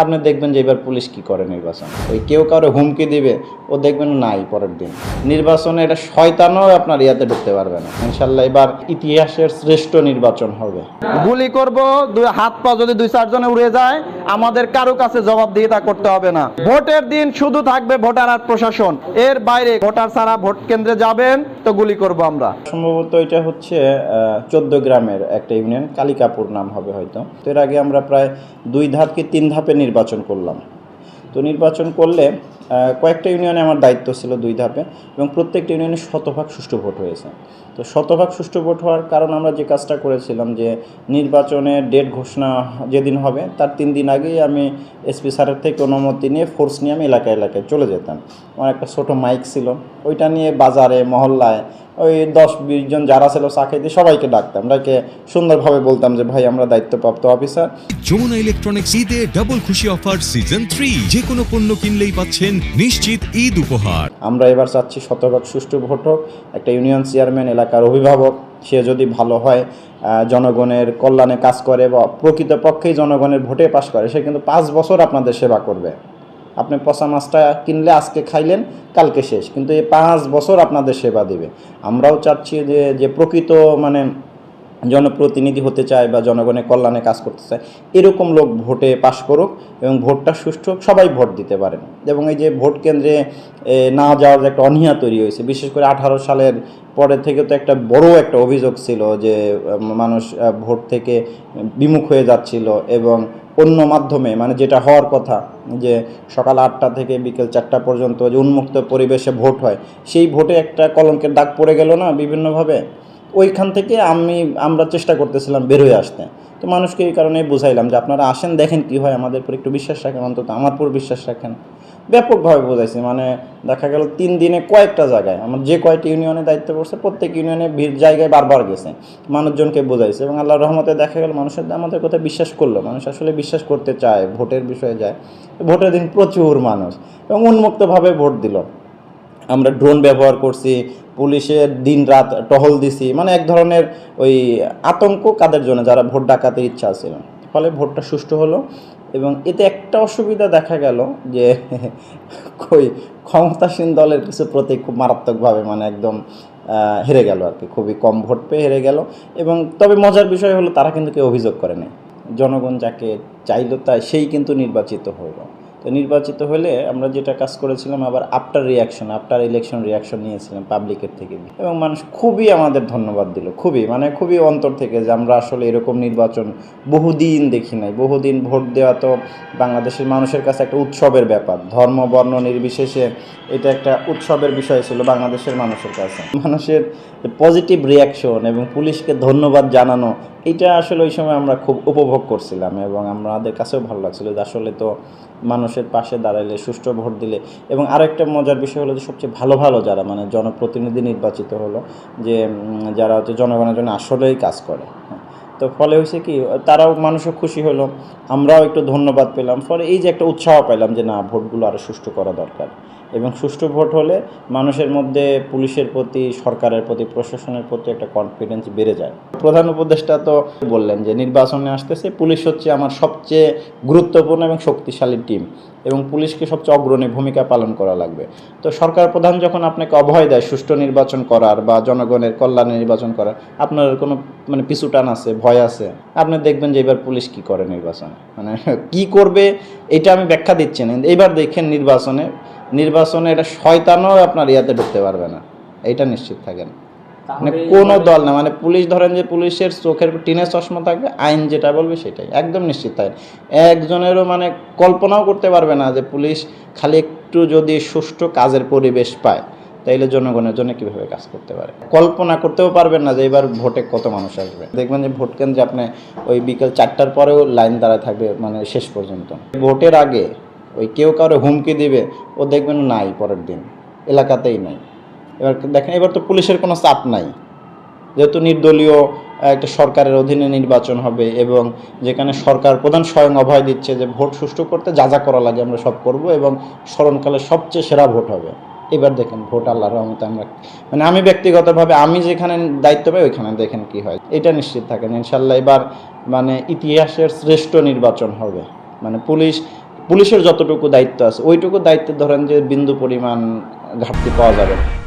আপনি দেখবেন যে এবার পুলিশ কি করে নির্বাচন, ওই কেউ কারো হুমকি দিবে, ও দেখবেন নাই পরের দিন নির্বাচনে এটা শয়তানও আপনার ইয়াতে ঢুকতে পারবে না। ইনশাল্লাহ এবার ইতিহাসের শ্রেষ্ঠ নির্বাচন হবে। গুলি করব, হাত পা যদি 2-4 জনে উড়ে যায় আমাদের কারো কাছে জবাবদিহিতা করতে হবে না। ভোটের দিন শুধু থাকবে ভোটার আর প্রশাসন, এর বাইরে ভোটার ছাড়া ভোট কেন্দ্রে যাবেন তো গুলি করব আমরা। সম্ভবত এটা হচ্ছে 14 গ্রামের একটা ইউনিয়ন, কালিকাপুর নাম হবে হয়তো। তো এর আগে আমরা প্রায় 2 ধাপ কি 3 ধাপে নির্বাচন করলাম। তো নির্বাচন করলে কয়েকটা ইউনিয়নে আমার দায়িত্ব ছিল 2 ধাপে, এবং প্রত্যেকটা ইউনিয়নে শতভাগ সুষ্ঠু ভোট হয়েছে। তো শতভাগ সুষ্ঠু ভোট হওয়ার কারণ আমরা যে কাজটা করেছিলাম যে নির্বাচনের ডেট ঘোষণা যেদিন হবে তার 3 দিন আগেই আমি এসপি স্যারের থেকে অনুমতি নিয়ে ফোর্স নিয়ে আমি এলাকায় এলাকায় চলে যেতাম। আমার একটা ছোটো মাইক ছিল, ওইটা নিয়ে বাজারে মহল্লায় ওই 10-20 জন যারা ছিল চা খাইতে সবাইকে ডাকতাম, ডাকে সুন্দরভাবে বলতাম যে ভাই আমরা দায়িত্বপ্রাপ্ত অফিসার। যমুনা ইলেকট্রনিক্স ঈদে ডাবল খুশি অফার সিজন 3, যে কোনো পণ্য কিনলেই পাচ্ছেন নিশ্চিত ঈদ উপহার। আমরা এবার চাচ্ছি শতভাগ সুষ্ঠু ভোট হোক। একটা ইউনিয়ন চেয়ারম্যান এলাকার অভিভাবক, সে যদি ভালো হয়, জনগণের কল্যাণে কাজ করে বা প্রকৃতপক্ষেই জনগণের ভোটে পাশ করে, সে কিন্তু 5 বছর আপনাদের সেবা করবে। আপনি পচা মাছটা কিনলে আজকে খাইলেন, কালকে শেষ, কিন্তু এই 5 বছর আপনাদের সেবা দেবে। আমরাও চাচ্ছি যে প্রকৃত মানে জনপ্রতিনিধি হতে চায় বা জনগণের কল্যাণে কাজ করতে চায়, এরকম লোক ভোটে পাশ করুক এবং ভোটটা সুষ্ঠু হোক, সবাই ভোট দিতে পারেন। এবং এই যে ভোট কেন্দ্রে না যাওয়ার যে একটা অনীহা তৈরি হয়েছে, বিশেষ করে 18 সালের পরে থেকে তো একটা বড় একটা অভিযোগ ছিল যে মানুষ ভোট থেকে বিমুখ হয়ে যাচ্ছিল, এবং অন্য মাধ্যমে মানে যেটা হওয়ার কথা যে সকাল 8টা থেকে বিকেল 4টা পর্যন্ত যে উন্মুক্ত পরিবেশে ভোট হয়, সেই ভোটে একটা কলঙ্কের দাগ পড়ে গেল না বিভিন্নভাবে। ওইখান থেকে আমরা চেষ্টা করতেছিলাম বের হয়ে আসতে। তো মানুষকে এই কারণেই বুঝাইলাম যে আপনারা আসেন, দেখেন কি হয়, আমাদের উপর একটু বিশ্বাস রাখেন, অন্তত আমার উপর বিশ্বাস রাখেন। ব্যাপকভাবে বোঝাইছি, মানে দেখা গেল 3 দিনে কয়েকটা জায়গায় আমার যে কয়টি ইউনিয়নে দায়িত্ব পড়ছে প্রত্যেক ইউনিয়নে জায়গায় বারবার গেছে, মানুষজনকে বোঝাইছে, এবং আল্লাহর রহমতে দেখা গেল মানুষের আমাদের কথা বিশ্বাস করলো। মানুষ আসলে বিশ্বাস করতে চায়, ভোটের বিষয়ে যায়। ভোটের দিন প্রচুর মানুষ এবং উন্মুক্তভাবে ভোট দিল। আমরা ড্রোন ব্যবহার করছি, পুলিশের দিন রাত টহল দিছি, মানে এক ধরনের ওই আতঙ্ক কাদের জন্য, যারা ভোট ডাকাতের ইচ্ছা ছিল। ফলে ভোটটা সুষ্ঠু হলো। এবং এতে একটা অসুবিধা দেখা গেল যে কই ক্ষমতাসীন দলের কিছু প্রতীক খুব মারাত্মকভাবে মানে একদম হেরে গেল আর কি, খুবই কম ভোট পেয়ে হেরে গেল। এবং তবে মজার বিষয় হলো তারা কিন্তু কেউ অভিযোগ করে নাই, জনগণ যাকে চাইলো তাই সেই কিন্তু নির্বাচিত হলো। তো নির্বাচিত হলে আমরা যেটা কাজ করেছিলাম, আবার আফটার ইলেকশন রিয়াকশন নিয়েছিলাম পাবলিকের থেকে, এবং মানুষ খুবই আমাদের ধন্যবাদ দিল, খুবই অন্তর থেকে, যে আমরা আসলে এরকম নির্বাচন বহুদিন দেখি নাই। বহুদিন ভোট দেওয়া তো বাংলাদেশের মানুষের কাছে একটা উৎসবের ব্যাপার, ধর্ম বর্ণ নির্বিশেষে এটা একটা উৎসবের বিষয় ছিল বাংলাদেশের মানুষের কাছে। মানুষের পজিটিভ রিয়াকশন এবং পুলিশকে ধন্যবাদ জানানো, এটা আসলে ওই সময় আমরা খুব উপভোগ করছিলাম, এবং আমাদের কাছেও ভালো লাগছিল যে আসলে তো মানুষের পাশে দাঁড়াইলে, সুষ্ঠু ভোট দিলে। এবং আরেকটা মজার বিষয় হলো যে সবচেয়ে ভালো যারা মানে জনপ্রতিনিধি নির্বাচিত হলো, যে যারা হচ্ছে জনগণের জন্য আসলেই কাজ করে। তো ফলে হয়েছে কি, তারাও মানুষও খুশি হলো, আমরাও একটু ধন্যবাদ পেলাম। ফলে এই যে একটা উৎসাহ পাইলাম যে না, ভোটগুলো আরও সুষ্ঠু করা দরকার। এবং সুষ্ঠু ভোট হলে মানুষের মধ্যে পুলিশের প্রতি, সরকারের প্রতি, প্রশাসনের প্রতি একটা কনফিডেন্স বেড়ে যায়। প্রধান উপদেষ্টা তো বললেন যে নির্বাচনে আসতেছে, পুলিশ হচ্ছে আমার সবচেয়ে গুরুত্বপূর্ণ এবং শক্তিশালী টিম, এবং পুলিশকে সবচেয়ে অগ্রণী ভূমিকা পালন করা লাগবে। তো সরকার প্রধান যখন আপনাকে অভয় দেয় সুষ্ঠু নির্বাচন করার বা জনগণের কল্যাণে নির্বাচন করার, আপনার কোনো মানে পিছুটান আছে, ভয় আছে, আপনি দেখবেন যে এবার পুলিশ কি করে নির্বাচনে, মানে কি করবে এটা আমি ব্যাখ্যা দিচ্ছি না। এবার দেখেন নির্বাচনে এটা শয়তানও আপনার ইয়াতে ঢুকতে পারবে না, এইটা নিশ্চিত থাকেন। মানে কোনো দল না, মানে পুলিশ ধরেন যে পুলিশের চোখের টিনের চশমা থাকবে, আইন যেটা বলবে সেটাই, একদম নিশ্চিত থাকেন। একজনেরও মানে কল্পনাও করতে পারবে না যে পুলিশ খালি একটু যদি সুষ্ঠু কাজের পরিবেশ পায় তাইলে জনগণের জন্য কীভাবে কাজ করতে পারে, কল্পনা করতেও পারবেন না যে এবার ভোটে কত মানুষ আসবে। দেখবেন যে ভোট কেন্দ্রে আপনি ওই বিকেল 4টার পরেও লাইন দাঁড়ায় থাকবে, মানে শেষ পর্যন্ত। ভোটের আগে ওই কেউ কারো হুমকি দিবে, ও দেখবেন নাই পরের দিন, এলাকাতেই নাই। এবার দেখেন, এবার তো পুলিশের কোনো চাপ নাই, যেহেতু নির্দলীয় একটা সরকারের অধীনে নির্বাচন হবে, এবং যেখানে সরকার প্রধান স্বয়ং অভয় দিচ্ছে যে ভোট সুষ্ঠু করতে যা করা লাগে আমরা সব করব, এবং স্মরণকালের সবচেয়ে সেরা ভোট হবে। এবার দেখেন ভোট আল্লাহর রহমতে আমরা মানে আমি ব্যক্তিগতভাবে আমি যেখানে দায়িত্ব পাই ওইখানে দেখেন কি হয়, এটা নিশ্চিত থাকেন। ইনশাল্লাহ এবার মানে ইতিহাসের শ্রেষ্ঠ নির্বাচন হবে। মানে পুলিশ পুলিশের যতটুকু দায়িত্ব আছে ওইটুকু দায়িত্বে ধরেন যে বিন্দু পরিমাণ ঘাটতি পাওয়া যাবে না।